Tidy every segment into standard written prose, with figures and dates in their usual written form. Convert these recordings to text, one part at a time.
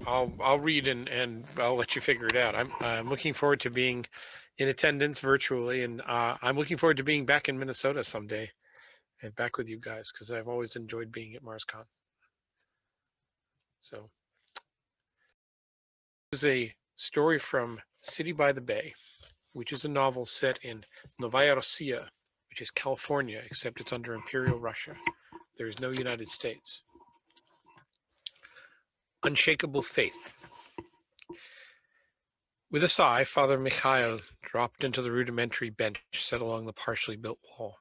I'll read and I'll let you figure it out. I'm looking forward to being in attendance virtually, and I'm looking forward to being back in Minnesota someday and back with you guys because I've always enjoyed being at MarsCon. So this is a story from City by the Bay, which is a novel set in Novaya Rossiya, which is California, except it's under Imperial Russia. There is no United States. Unshakable Faith. With a sigh, Father Mikhail dropped into the rudimentary bench set along the partially built wall.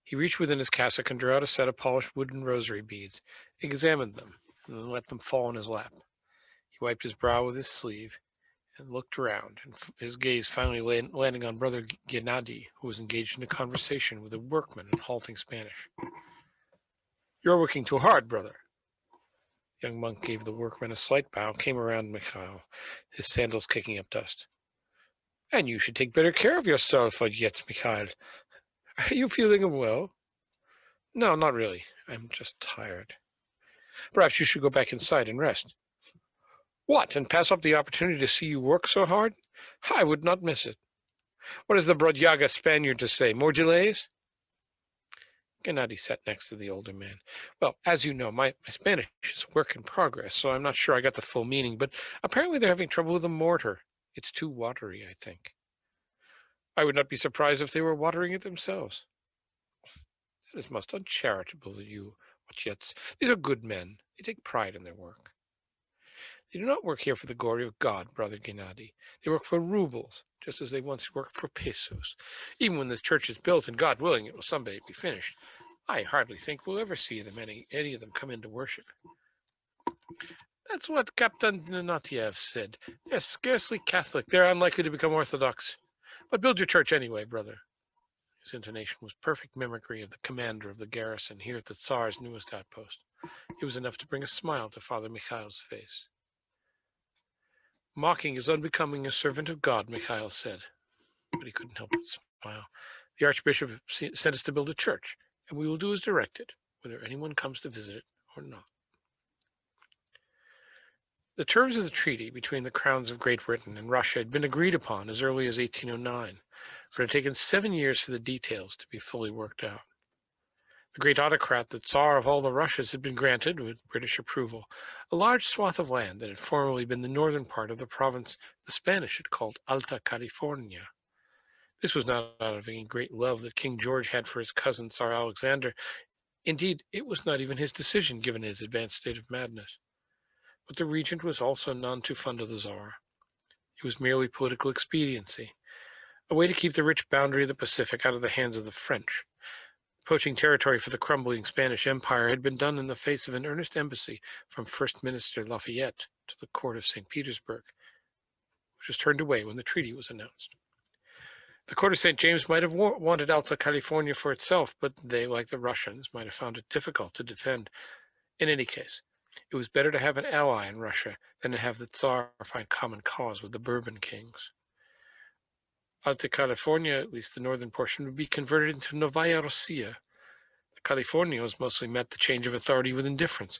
He reached within his cassock and drew out a set of polished wooden rosary beads, examined them, and then let them fall in his lap. He wiped his brow with his sleeve and looked around, and his gaze finally landing on Brother Gennady, who was engaged in a conversation with a workman in halting Spanish. "You're working too hard, brother." The young monk gave the workman a slight bow, came around Mikhail, his sandals kicking up dust. "And you should take better care of yourself, yet, Mikhail. Are you feeling well?" "No, not really. I'm just tired." "Perhaps you should go back inside and rest." "What, and pass up the opportunity to see you work so hard? I would not miss it. What is the Brodyaga Spaniard to say? More delays?" Gennady sat next to the older man. "Well, as you know, my Spanish is a work in progress, so I'm not sure I got the full meaning, but apparently they're having trouble with the mortar. It's too watery, I think." "I would not be surprised if they were watering it themselves." "That is most uncharitable of you, Otyets. These are good men. They take pride in their work." "They do not work here for the glory of God, Brother Gennady. They work for rubles, just as they once worked for pesos. Even when the church is built, and God willing, it will someday be finished, I hardly think we'll ever see them any of them come in to worship." "That's what Captain Donatiev said. They're scarcely Catholic. They're unlikely to become Orthodox. But build your church anyway, brother." His intonation was perfect mimicry of the commander of the garrison here at the Tsar's newest outpost. It was enough to bring a smile to Father Mikhail's face. "Mocking is unbecoming a servant of God," Mikhail said, but he couldn't help but smile. "The Archbishop sent us to build a church, and we will do as directed, whether anyone comes to visit it or not." The terms of the treaty between the crowns of Great Britain and Russia had been agreed upon as early as 1809, but it had taken 7 years for the details to be fully worked out. The great autocrat, the Tsar of all the Russias, had been granted, with British approval, a large swath of land that had formerly been the northern part of the province the Spanish had called Alta California. This was not out of any great love that King George had for his cousin Tsar Alexander. Indeed, it was not even his decision, given his advanced state of madness. But the regent was also none too fond of the Tsar. It was merely political expediency, a way to keep the rich boundary of the Pacific out of the hands of the French. Poaching territory for the crumbling Spanish Empire had been done in the face of an earnest embassy from First Minister Lafayette to the court of St. Petersburg, which was turned away when the treaty was announced. The court of St. James might have wanted Alta California for itself, but they, like the Russians, might have found it difficult to defend. In any case, it was better to have an ally in Russia than to have the Tsar find common cause with the Bourbon kings. Alta California, at least the northern portion, would be converted into Novaya Rossiya. The Californios mostly met the change of authority with indifference,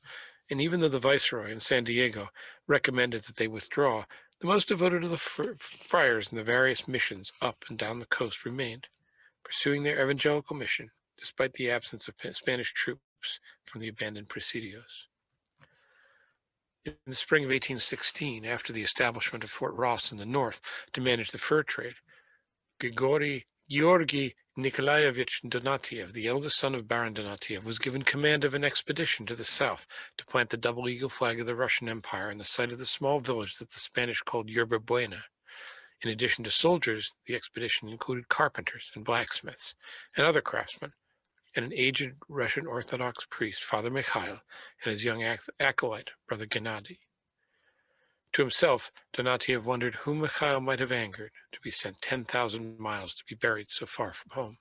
and even though the viceroy in San Diego recommended that they withdraw, the most devoted of the friars in the various missions up and down the coast remained, pursuing their evangelical mission, despite the absence of Spanish troops from the abandoned presidios. In the spring of 1816, after the establishment of Fort Ross in the north to manage the fur trade, Georgy Nikolaevich Donatiev, the eldest son of Baron Donatiev, was given command of an expedition to the south to plant the double eagle flag of the Russian Empire in the site of the small village that the Spanish called Yerba Buena. In addition to soldiers, the expedition included carpenters and blacksmiths and other craftsmen, and an aged Russian Orthodox priest, Father Mikhail, and his young acolyte, Brother Gennady. To himself, Donatiev wondered whom Mikhail might have angered to be sent 10,000 miles to be buried so far from home.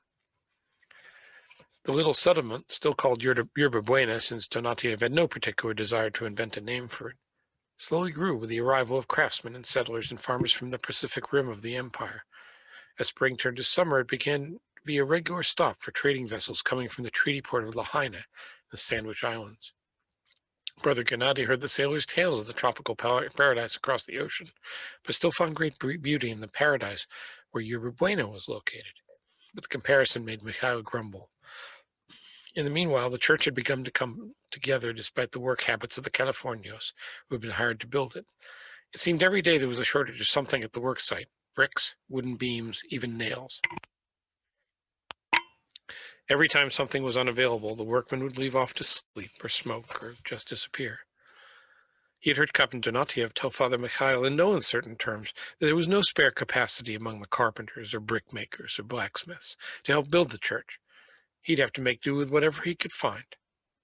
The little settlement, still called Yerba Buena since Donatiev had no particular desire to invent a name for it, slowly grew with the arrival of craftsmen and settlers and farmers from the Pacific rim of the empire. As spring turned to summer, it began to be a regular stop for trading vessels coming from the treaty port of Lahaina, the Sandwich Islands. Brother Gennady heard the sailors' tales of the tropical paradise across the ocean, but still found great beauty in the paradise where Yerba Buena was located. But the comparison made Mikhail grumble. In the meanwhile, the church had begun to come together despite the work habits of the Californios who had been hired to build it. It seemed every day there was a shortage of something at the work site: bricks, wooden beams, even nails. Every time something was unavailable, the workmen would leave off to sleep or smoke or just disappear. He had heard Captain Donatiev tell Father Mikhail in no uncertain terms that there was no spare capacity among the carpenters or brickmakers or blacksmiths to help build the church. He'd have to make do with whatever he could find.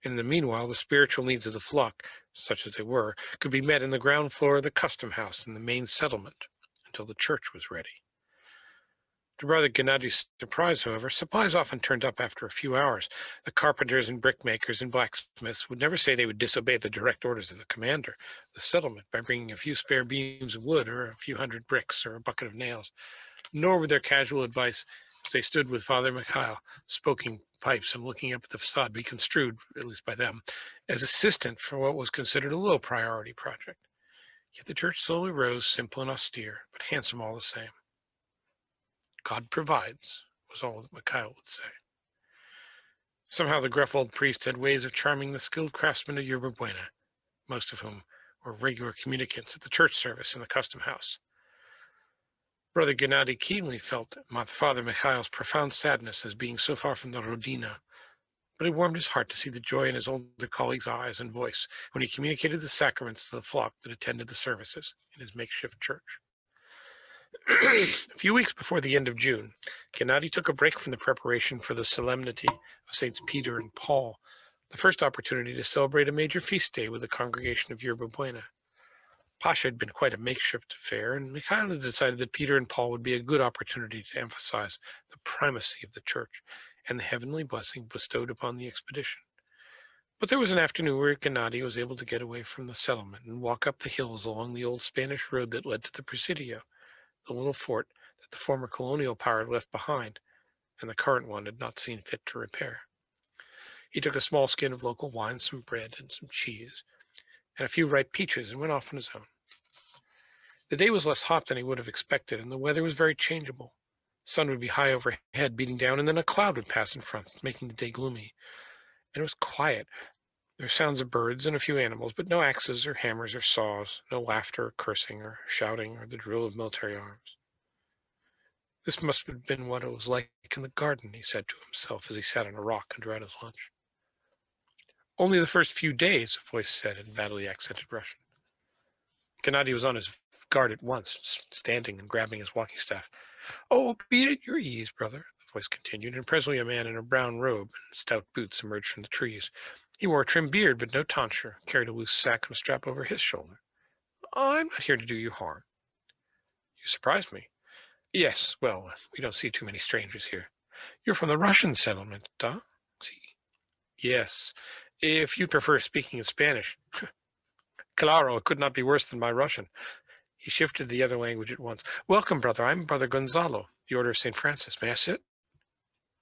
And in the meanwhile, the spiritual needs of the flock, such as they were, could be met in the ground floor of the custom house in the main settlement until the church was ready. To Brother Gennady's surprise, however, supplies often turned up after a few hours. The carpenters and brickmakers and blacksmiths would never say they would disobey the direct orders of the commander of the settlement by bringing a few spare beams of wood or a few hundred bricks or a bucket of nails. Nor would their casual advice, as they stood with Father Mikhail, smoking pipes and looking up at the facade, be construed, at least by them, as assistant for what was considered a low priority project. Yet the church slowly rose, simple and austere, but handsome all the same. God provides, was all that Mikhail would say. Somehow the gruff old priest had ways of charming the skilled craftsmen of Yerba Buena, most of whom were regular communicants at the church service in the custom house. Brother Gennady keenly felt Father Mikhail's profound sadness as being so far from the Rodina, but it warmed his heart to see the joy in his older colleague's eyes and voice when he communicated the sacraments to the flock that attended the services in his makeshift church. A few weeks before the end of June, Gennady took a break from the preparation for the solemnity of Saints Peter and Paul, the first opportunity to celebrate a major feast day with the congregation of Yerba Buena. Pascha had been quite a makeshift affair, and Mikhail had decided that Peter and Paul would be a good opportunity to emphasize the primacy of the church and the heavenly blessing bestowed upon the expedition. But there was an afternoon where Gennady was able to get away from the settlement and walk up the hills along the old Spanish road that led to the Presidio, the little fort that the former colonial power had left behind and the current one had not seen fit to repair. He took a small skin of local wine, some bread, and some cheese, and a few ripe peaches, and went off on his own. The day was less hot than he would have expected, and the weather was very changeable. The sun would be high overhead, beating down, and then a cloud would pass in front, making the day gloomy. And it was quiet. There were sounds of birds and a few animals, but no axes or hammers or saws, no laughter or cursing or shouting or the drill of military arms. This must have been what it was like in the garden, he said to himself as he sat on a rock and dried his lunch. Only the first few days, a voice said in badly accented Russian. Gennady was on his guard at once, standing and grabbing his walking staff. Oh, be at your ease, brother, the voice continued, and presently a man in a brown robe and stout boots emerged from the trees. He wore a trim beard, but no tonsure, carried a loose sack and a strap over his shoulder. I'm not here to do you harm. You surprised me. Yes, well, we don't see too many strangers here. You're from the Russian settlement, huh? See. Yes, if you prefer speaking in Spanish. Claro, it could not be worse than my Russian. He shifted the other language at once. Welcome, brother. I'm Brother Gonzalo, the Order of St. Francis. May I sit?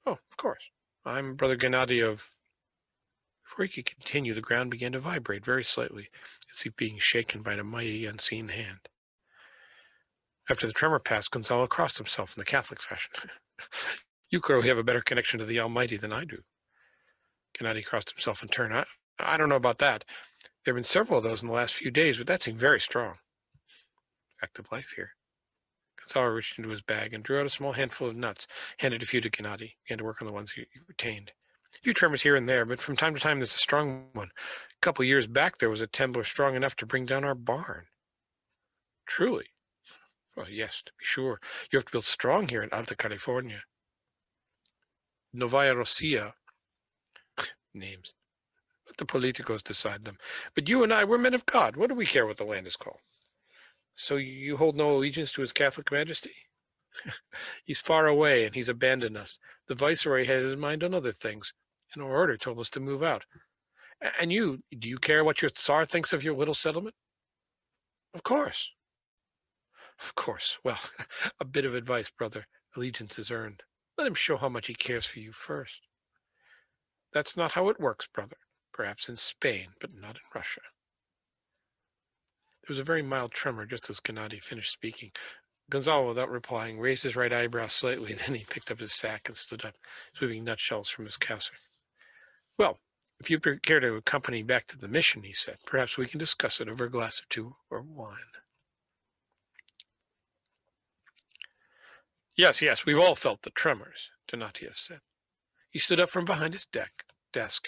Oh, of course. I'm Brother Gennady of... Before he could continue, the ground began to vibrate very slightly, as if being shaken by a mighty unseen hand. After the tremor passed, Gonzalo crossed himself in the Catholic fashion. You clearly have a better connection to the Almighty than I do. Gennady crossed himself in turn. I don't know about that. There have been several of those in the last few days, but that seemed very strong. Fact of life here. Gonzalo reached into his bag and drew out a small handful of nuts, handed a few to Gennady, began to work on the ones he retained. A few tremors here and there, but from time to time there's a strong one. A couple of years back there was a temblor strong enough to bring down our barn. Truly? Well, yes, to be sure. You have to build strong here in Alta California. Novaya Rossiya. Names. Let the politicos decide them. But you and I, we're men of God. What do we care what the land is called? So you hold no allegiance to His Catholic Majesty? He's far away and he's abandoned us. The Viceroy had his mind on other things, and our order told us to move out. And you, do you care what your Tsar thinks of your little settlement? Of course. Of course. Well, a bit of advice, brother. Allegiance is earned. Let him show how much he cares for you first. That's not how it works, brother. perhaps in Spain, but not in Russia. There was a very mild tremor just as Gennady finished speaking. Gonzalo, without replying, raised his right eyebrow slightly. Then he picked up his sack and stood up, sweeping nutshells from his cassock. Well, if you care to accompany back to the mission, he said, perhaps we can discuss it over a glass of two or wine. Yes, yes, we've all felt the tremors, Donatiev said. He stood up from behind his desk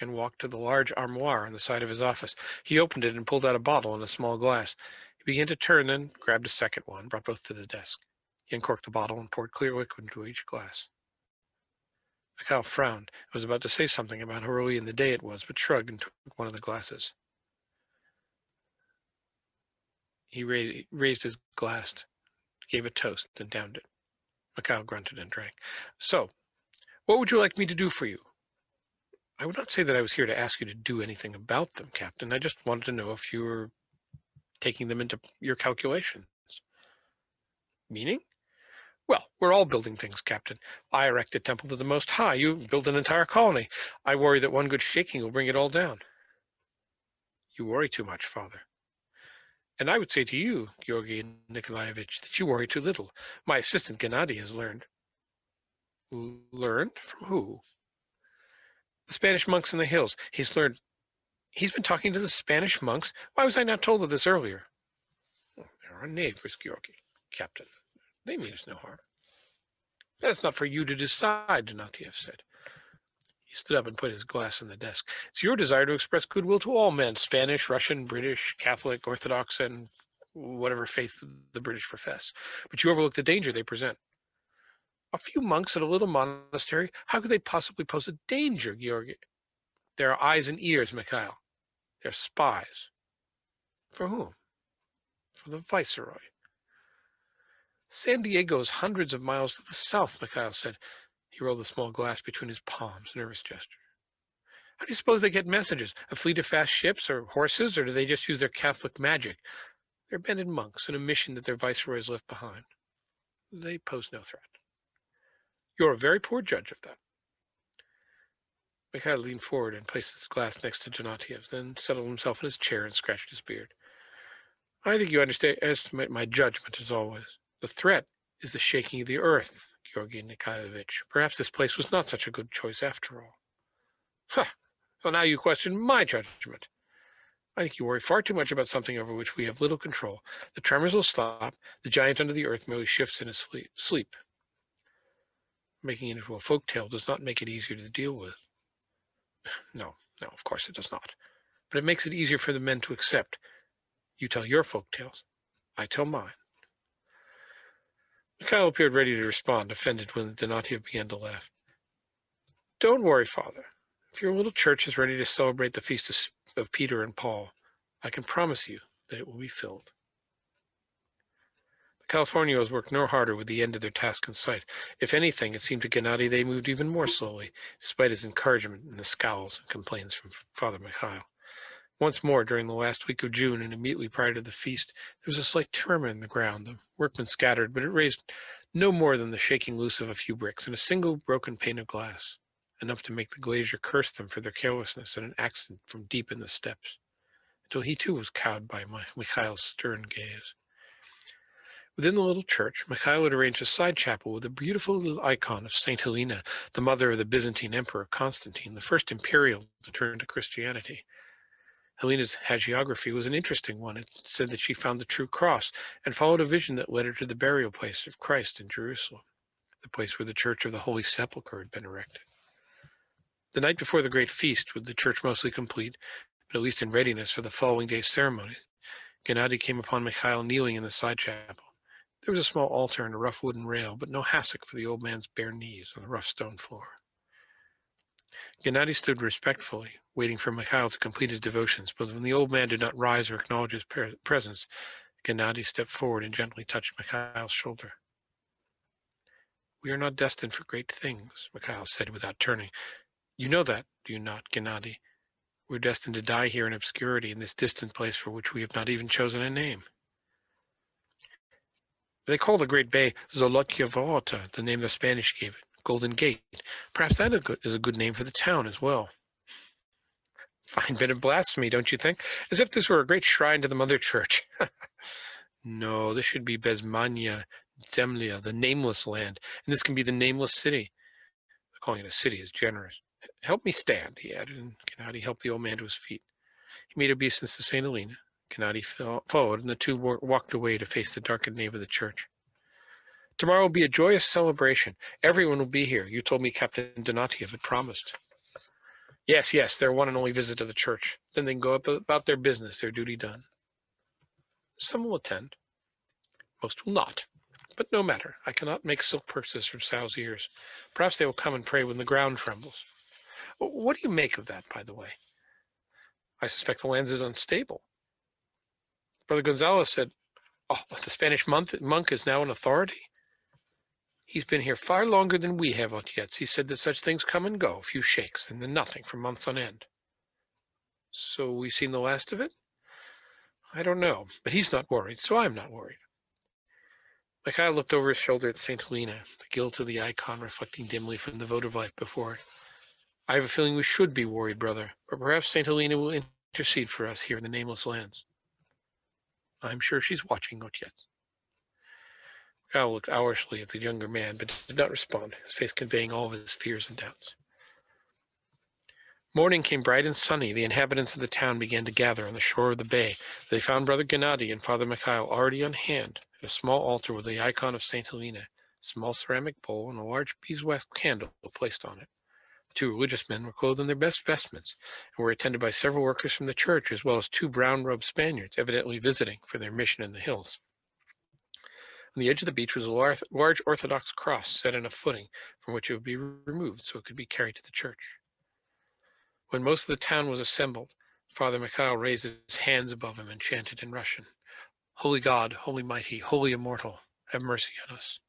and walked to the large armoire on the side of his office. He opened it and pulled out a bottle and a small glass. He began to turn, then grabbed a second one, brought both to the desk. He uncorked the bottle and poured clear liquid into each glass. Mikhail frowned and was about to say something about how early in the day it was, but shrugged and took one of the glasses. He raised his glass, gave a toast, and downed it. Mikhail grunted and drank. So, what would you like me to do for you? I would not say that I was here to ask you to do anything about them, Captain. I just wanted to know if you were taking them into your calculations. Meaning? Well, we're all building things, Captain. I erect a temple to the Most High. You build an entire colony. I worry that one good shaking will bring it all down. You worry too much, Father. And I would say to you, Georgy Nikolaevich, that you worry too little. My assistant Gennady has learned. Learned? From who? The Spanish monks in the hills. He's been talking to the Spanish monks? Why was I not told of this earlier? Oh, there are neighbors, Georgy, Captain. They mean us no harm. That is not for you to decide, Donatiev said. He stood up and put his glass on the desk. It's your desire to express goodwill to all men, Spanish, Russian, British, Catholic, Orthodox, and whatever faith the British profess. But you overlook the danger they present. A few monks at a little monastery, how could they possibly pose a danger, Georgy? There are eyes and ears, Mikhail. They're spies. For whom? For the Viceroy. San Diego is hundreds of miles to the south, Mikhail said. He rolled the small glass between his palms, nervous gesture. How do you suppose they get messages? A fleet of fast ships or horses, or do they just use their Catholic magic? They're abandoned monks on a mission that their viceroy has left behind. They pose no threat. You're a very poor judge of that. Mikhail leaned forward and placed his glass next to Donatiev's, then settled himself in his chair and scratched his beard. I think you estimate my judgment, as always. The threat is the shaking of the earth, Georgy Nikolaevich. Perhaps this place was not such a good choice after all. Ha! So now you question my judgment. I think you worry far too much about something over which we have little control. The tremors will stop. The giant under the earth merely shifts in his sleep. Making it into a folk tale does not make it easier to deal with. No, of course it does not. But it makes it easier for the men to accept. You tell your folk tales. I tell mine. Mikhail appeared ready to respond, offended when Donatiev began to laugh. Don't worry, Father. If your little church is ready to celebrate the feast of Peter and Paul, I can promise you that it will be filled. The Californios worked no harder with the end of their task in sight. If anything, it seemed to Gennady they moved even more slowly, despite his encouragement and the scowls and complaints from Father Mikhail. Once more, during the last week of June and immediately prior to the feast, there was a slight tremor in the ground. The workmen scattered, but it raised no more than the shaking loose of a few bricks and a single broken pane of glass, enough to make the glazier curse them for their carelessness and an accident from deep in the steps, until he too was cowed by Mikhail's stern gaze. Within the little church, Mikhail had arranged a side chapel with a beautiful little icon of Saint Helena, the mother of the Byzantine Emperor Constantine, the first imperial to turn to Christianity. Helena's hagiography was an interesting one. It said that she found the true cross and followed a vision that led her to the burial place of Christ in Jerusalem, the place where the Church of the Holy Sepulchre had been erected. The night before the great feast, with the church mostly complete, but at least in readiness for the following day's ceremony, Gennady came upon Mikhail kneeling in the side chapel. There was a small altar and a rough wooden rail, but no hassock for the old man's bare knees on the rough stone floor. Gennady stood respectfully, waiting for Mikhail to complete his devotions, but when the old man did not rise or acknowledge his presence, Gennady stepped forward and gently touched Mikhail's shoulder. We are not destined for great things, Mikhail said without turning. You know that, do you not, Gennady? We're destined to die here in obscurity in this distant place for which we have not even chosen a name. They call the great bay Zolotia Vorota, the name the Spanish gave it, Golden Gate. Perhaps that is a good name for the town as well. Fine bit of blasphemy, don't you think? As if this were a great shrine to the Mother Church. No, this should be Bezmania Zemlya, the nameless land, and this can be the nameless city. Calling it a city is generous. Help me stand, he added, and Gennady helped the old man to his feet. He made obeisance to St. Helena. Gennady followed, and the two walked away to face the darkened nave of the church. Tomorrow will be a joyous celebration. Everyone will be here. You told me Captain Donatiev had promised. Yes, yes, their one and only visit to the church. Then they can go about their business, their duty done. Some will attend. Most will not. But no matter. I cannot make silk purses from sow's ears. Perhaps they will come and pray when the ground trembles. What do you make of that, by the way? I suspect the land is unstable. Brother Gonzalo said, oh, the Spanish monk is now an authority. He's been here far longer than we have yet. He said that such things come and go, a few shakes, and then nothing for months on end. So we've seen the last of it? I don't know, but he's not worried, so I'm not worried. Mikhail looked over his shoulder at St. Helena, the gilt of the icon reflecting dimly from the votive light before it. I have a feeling we should be worried, brother, but perhaps St. Helena will intercede for us here in the nameless lands. I'm sure she's watching, not yet. Mikhail looked owlishly at the younger man, but did not respond, his face conveying all of his fears and doubts. Morning came bright and sunny. The inhabitants of the town began to gather on the shore of the bay. They found Brother Gennady and Father Mikhail already on hand at a small altar with the icon of St. Helena, a small ceramic bowl, and a large beeswax candle placed on it. The two religious men were clothed in their best vestments and were attended by several workers from the church, as well as two brown-robed Spaniards, evidently visiting for their mission in the hills. On the edge of the beach was a large Orthodox cross set in a footing from which it would be removed so it could be carried to the church. When most of the town was assembled, Father Mikhail raised his hands above him and chanted in Russian, Holy God, Holy Mighty, Holy Immortal, have mercy on us.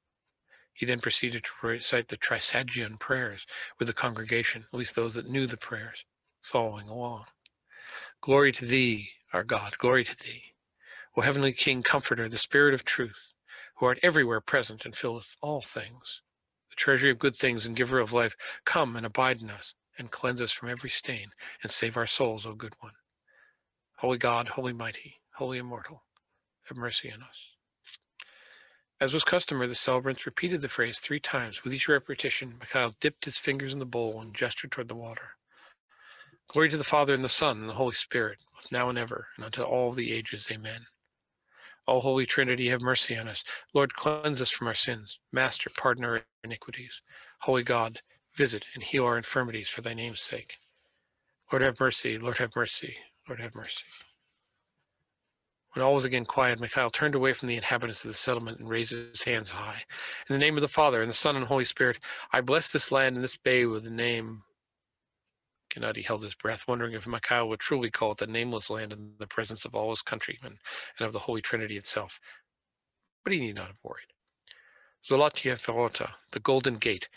He then proceeded to recite the Trisagion prayers with the congregation, at least those that knew the prayers, following along. Glory to thee, our God, glory to thee. O heavenly King, Comforter, the Spirit of truth, who art everywhere present and filleth all things, the treasury of good things and giver of life, come and abide in us, and cleanse us from every stain, and save our souls, O good one. Holy God, Holy Mighty, Holy Immortal, have mercy on us. As was customary, the celebrants repeated the phrase 3 times. With each repetition, Mikhail dipped his fingers in the bowl and gestured toward the water. Glory to the Father, and the Son, and the Holy Spirit, both now and ever, and unto all the ages. Amen. O Holy Trinity, have mercy on us. Lord, cleanse us from our sins. Master, pardon our iniquities. Holy God, visit and heal our infirmities for thy name's sake. Lord, have mercy. Lord, have mercy. Lord, have mercy. When all was again quiet, Mikhail turned away from the inhabitants of the settlement and raised his hands high. In the name of the Father, and the Son, and Holy Spirit, I bless this land and this bay with the name. Gennady held his breath, wondering if Mikhail would truly call it the nameless land in the presence of all his countrymen and of the Holy Trinity itself. But he need not have worried. Zolotia Ferota, the Golden Gate,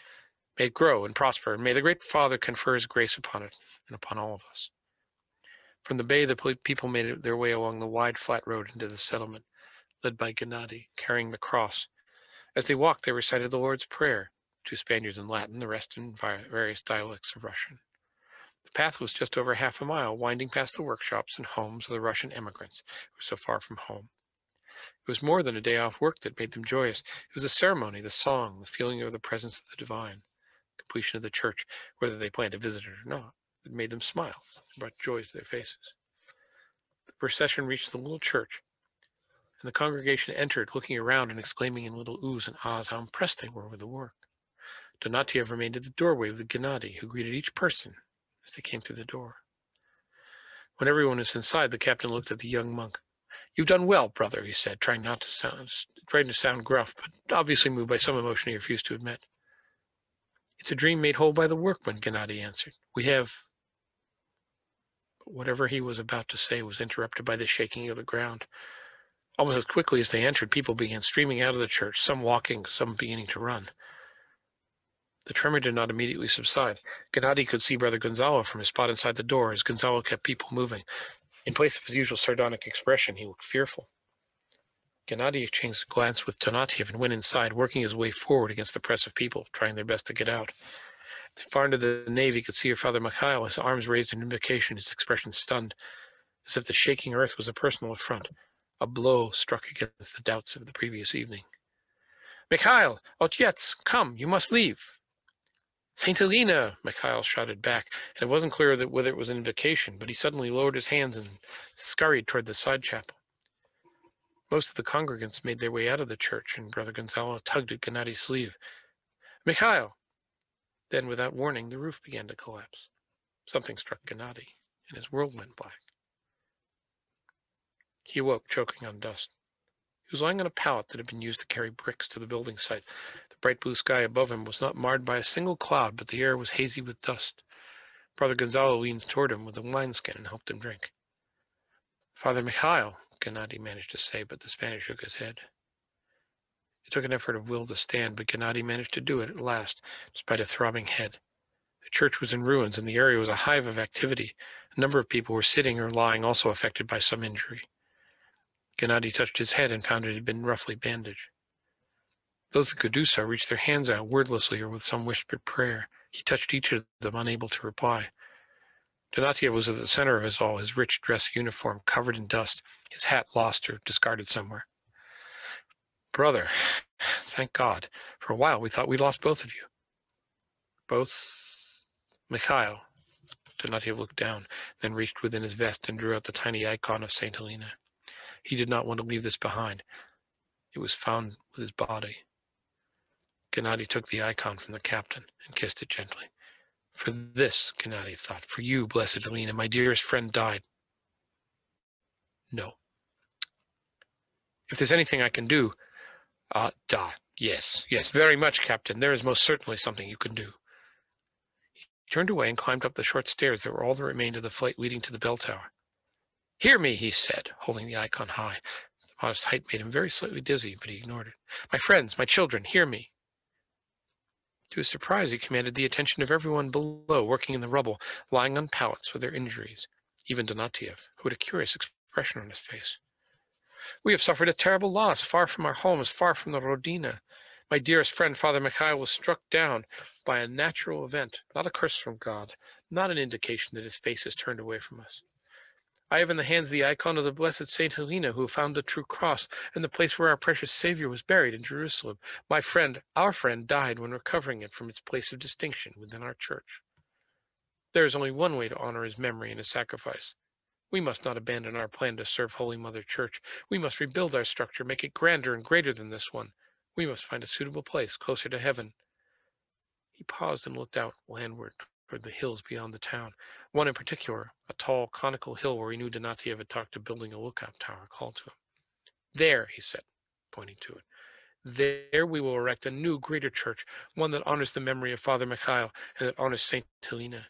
may it grow and prosper, and may the Great Father confer his grace upon it and upon all of us. From the bay, the people made their way along the wide, flat road into the settlement, led by Gennady, carrying the cross. As they walked, they recited the Lord's Prayer, 2 Spaniards in Latin, the rest in various dialects of Russian. The path was just over half a mile, winding past the workshops and homes of the Russian emigrants who were so far from home. It was more than a day off work that made them joyous. It was the ceremony, the song, the feeling of the presence of the divine, completion of the church, whether they planned to visit it or not. It made them smile and brought joy to their faces. The procession reached the little church, and the congregation entered, looking around and exclaiming in little oohs and ahs how impressed they were with the work. Donatiev remained at the doorway with Gennady, who greeted each person as they came through the door. When everyone was inside, the captain looked at the young monk. You've done well, brother, he said, trying to sound gruff, but obviously moved by some emotion he refused to admit. It's a dream made whole by the workman, Gennady answered. We have... But whatever he was about to say was interrupted by the shaking of the ground. Almost as quickly as they entered, people began streaming out of the church, some walking, some beginning to run. The tremor did not immediately subside. Gennady could see Brother Gonzalo from his spot inside the door as Gonzalo kept people moving. In place of his usual sardonic expression, he looked fearful. Gennady exchanged a glance with Donatiev and went inside, working his way forward against the press of people, trying their best to get out. Far into the nave, he could see her Father Mikhail, his arms raised in invocation, his expression stunned, as if the shaking earth was a personal affront. A blow struck against the doubts of the previous evening. Mikhail! Otets! Come! You must leave! Saint Helena! Mikhail shouted back, and it wasn't clear whether it was an invocation, but he suddenly lowered his hands and scurried toward the side chapel. Most of the congregants made their way out of the church, and Brother Gonzalo tugged at Gennadi's sleeve. Mikhail! Then, without warning, the roof began to collapse. Something struck Gennadi, and his world went black. He awoke, choking on dust. He was lying on a pallet that had been used to carry bricks to the building site. The bright blue sky above him was not marred by a single cloud, but the air was hazy with dust. Brother Gonzalo leaned toward him with a wineskin and helped him drink. Father Mikhail, Gennadi managed to say, but the Spanish shook his head. It took an effort of will to stand, but Gennadi managed to do it at last, despite a throbbing head. The church was in ruins, and the area was a hive of activity. A number of people were sitting or lying, also affected by some injury. Gennadi touched his head and found it had been roughly bandaged. Those that could do so reached their hands out wordlessly or with some whispered prayer. He touched each of them, unable to reply. Donatiev was at the center of us all, his rich dress uniform covered in dust, his hat lost or discarded somewhere. Brother, thank God. For a while we thought we lost both of you. Both? Mikhail. Donatiev looked down, then reached within his vest and drew out the tiny icon of St. Helena. He did not want to leave this behind. It was found with his body. Gennadi took the icon from the captain and kissed it gently. For this, Gennadi thought, for you, blessed Helena, my dearest friend died. No. If there's anything I can do, yes, very much, Captain. There is most certainly something you can do. He turned away and climbed up the short stairs that were all that remained of the flight leading to the bell tower. Hear me, he said, holding the icon high. The modest height made him very slightly dizzy, but he ignored it. My friends, my children, hear me. To his surprise, he commanded the attention of everyone below, working in the rubble, lying on pallets with their injuries, even Donatiev, who had a curious expression on his face. We have suffered a terrible loss, far from our homes, far from the Rodina. My dearest friend, Father Mikhail, was struck down by a natural event, not a curse from God, not an indication that his face is turned away from us. I have in the hands the icon of the blessed Saint Helena, who found the true cross and the place where our precious Savior was buried in Jerusalem. My friend, our friend, died when recovering it from its place of distinction within our church. There is only one way to honor his memory and his sacrifice. We must not abandon our plan to serve Holy Mother Church. We must rebuild our structure, make it grander and greater than this one. We must find a suitable place closer to heaven. He paused and looked out landward toward the hills beyond the town. One in particular, a tall, conical hill where he knew Donatiev had talked of building a lookout tower, called to him. There, he said, pointing to it. There we will erect a new, greater church, one that honors the memory of Father Mikhail and that honors Saint Helena.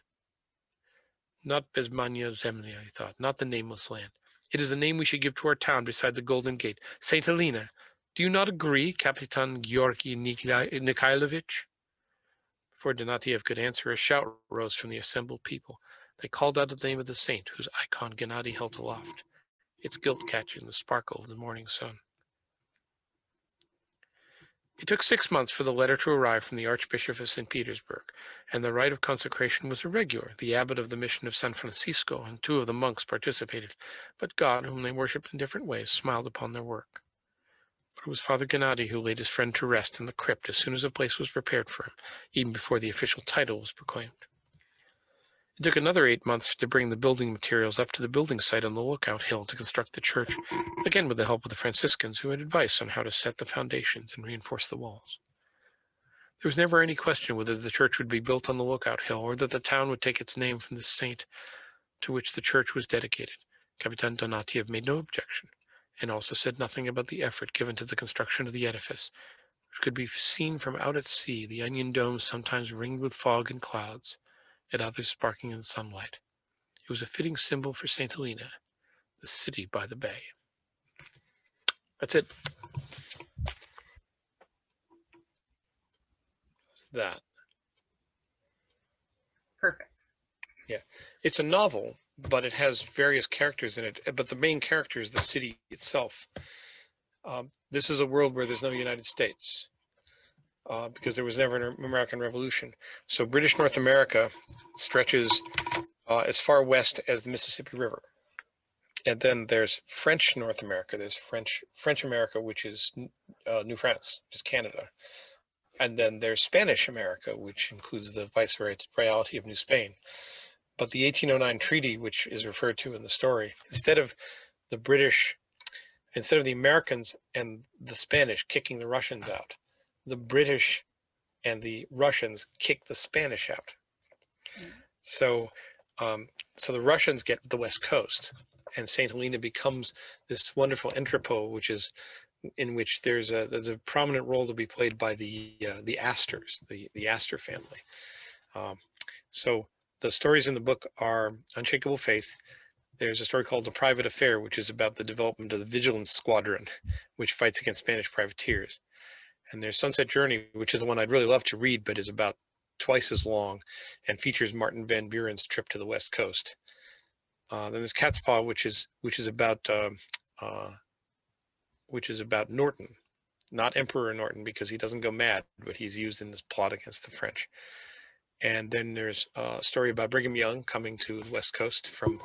Not Bezmanya Zemlya, I thought, not the nameless land. It is the name we should give to our town beside the Golden Gate, Saint Helena. Do you not agree, Kapitan Georgy Nikhailovich? Before Donatiev could answer, a shout rose from the assembled people. They called out the name of the saint, whose icon Gennadi held aloft, its gilt catching the sparkle of the morning sun. It took 6 months for the letter to arrive from the Archbishop of St. Petersburg, and the rite of consecration was irregular. The abbot of the mission of San Francisco and 2 of the monks participated, but God, whom they worshipped in different ways, smiled upon their work. For it was Father Gennadi who laid his friend to rest in the crypt as soon as a place was prepared for him, even before the official title was proclaimed. It took another 8 months to bring the building materials up to the building site on the lookout hill to construct the church, again with the help of the Franciscans, who had advice on how to set the foundations and reinforce the walls. There was never any question whether the church would be built on the lookout hill or that the town would take its name from the saint to which the church was dedicated. Kapitan Donatiev made no objection, and also said nothing about the effort given to the construction of the edifice, which could be seen from out at sea, the onion dome sometimes ringed with fog and clouds, at others sparkling in sunlight. It was a fitting symbol for St. Helena, the city by the bay. That's it. That's that. Perfect. Yeah. It's a novel, but it has various characters in it. But the main character is the city itself. This is a world where there's no United States. because there was never an American Revolution. So British North America stretches as far west as the Mississippi River. And then there's French North America. There's French America, which is New France, which is Canada. And then there's Spanish America, which includes the Viceroyalty of New Spain. But the 1809 treaty, which is referred to in the story, instead of the Americans and the Spanish kicking the Russians out, the British and the Russians kick the Spanish out. So the Russians get the West Coast, and St. Helena becomes this wonderful entrepot, in which there's a prominent role to be played by the Astors, the Astor family. So the stories in the book are Unshakable Faith. There's a story called The Private Affair, which is about the development of the Vigilance Squadron, which fights against Spanish privateers. And there's Sunset Journey, which is the one I'd really love to read, but is about twice as long and features Martin Van Buren's trip to the West Coast. Then there's Cat's Paw, which is about Norton, not Emperor Norton, because he doesn't go mad, but he's used in this plot against the French. And then there's a story about Brigham Young coming to the West Coast from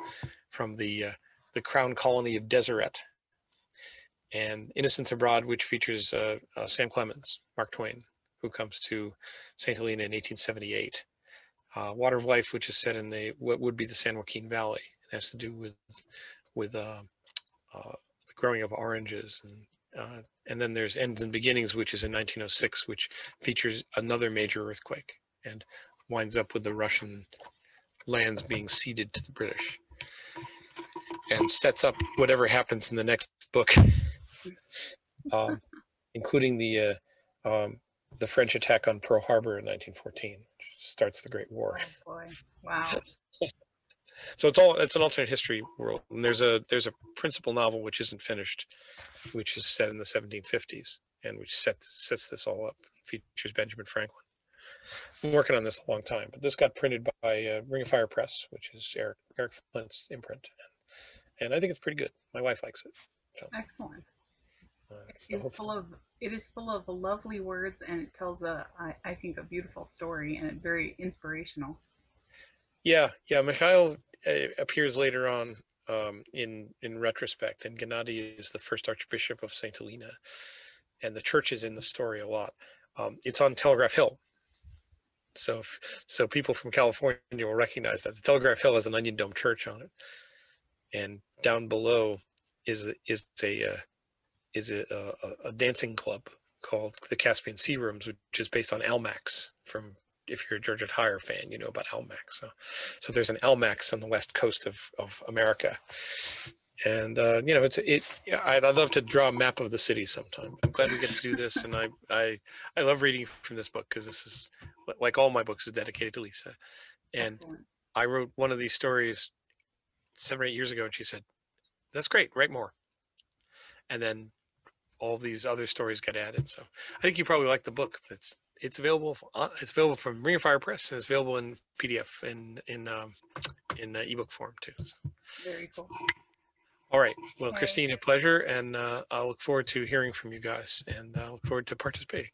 the Crown Colony of Deseret, and Innocents Abroad, which features Sam Clemens, Mark Twain, who comes to St. Helena in 1878. Water of Life, which is set in what would be the San Joaquin Valley. It has to do with the growing of oranges, and then there's Ends and Beginnings, which is in 1906, which features another major earthquake and winds up with the Russian lands being ceded to the British, and sets up whatever happens in the next book, including the French attack on Pearl Harbor in 1914, which starts the Great War. Oh boy! Wow. So it's an alternate history world, and there's a principal novel which isn't finished, which is set in the 1750s, and which sets this all up. Features Benjamin Franklin. Been working on this a long time, but this got printed by Ring of Fire Press, which is Eric Flint's imprint, and I think it's pretty good. My wife likes it. So, excellent. It is full of lovely words, and it tells I think a beautiful story, and it's very inspirational. Yeah. Mikhail appears later on in retrospect, and Gennady is the first Archbishop of St. Helena, and the church is in the story a lot. It's on Telegraph Hill. So people from California will recognize that. The Telegraph Hill has an onion dome church on it, and down below is a dancing club called the Caspian Sea Rooms, which is based on Almack's. From, if you're a Georgia Tyre fan, you know about Almack's. So there's an Almack's on the west coast of America, and I'd love to draw a map of the city sometime. I'm glad we get to do this, and I love reading from this book, because this is, like all my books, is dedicated to Lisa. And excellent. I wrote one of these stories 7 or 8 years ago, and she said, "That's great, write more." And then all these other stories got added. So I think you probably like the book. It's available. It's available from Ring of Fire Press, and it's available in PDF in ebook form too. So. Very cool. All right. Well, Christine, a pleasure, and I'll look forward to hearing from you guys, and I look forward to participating.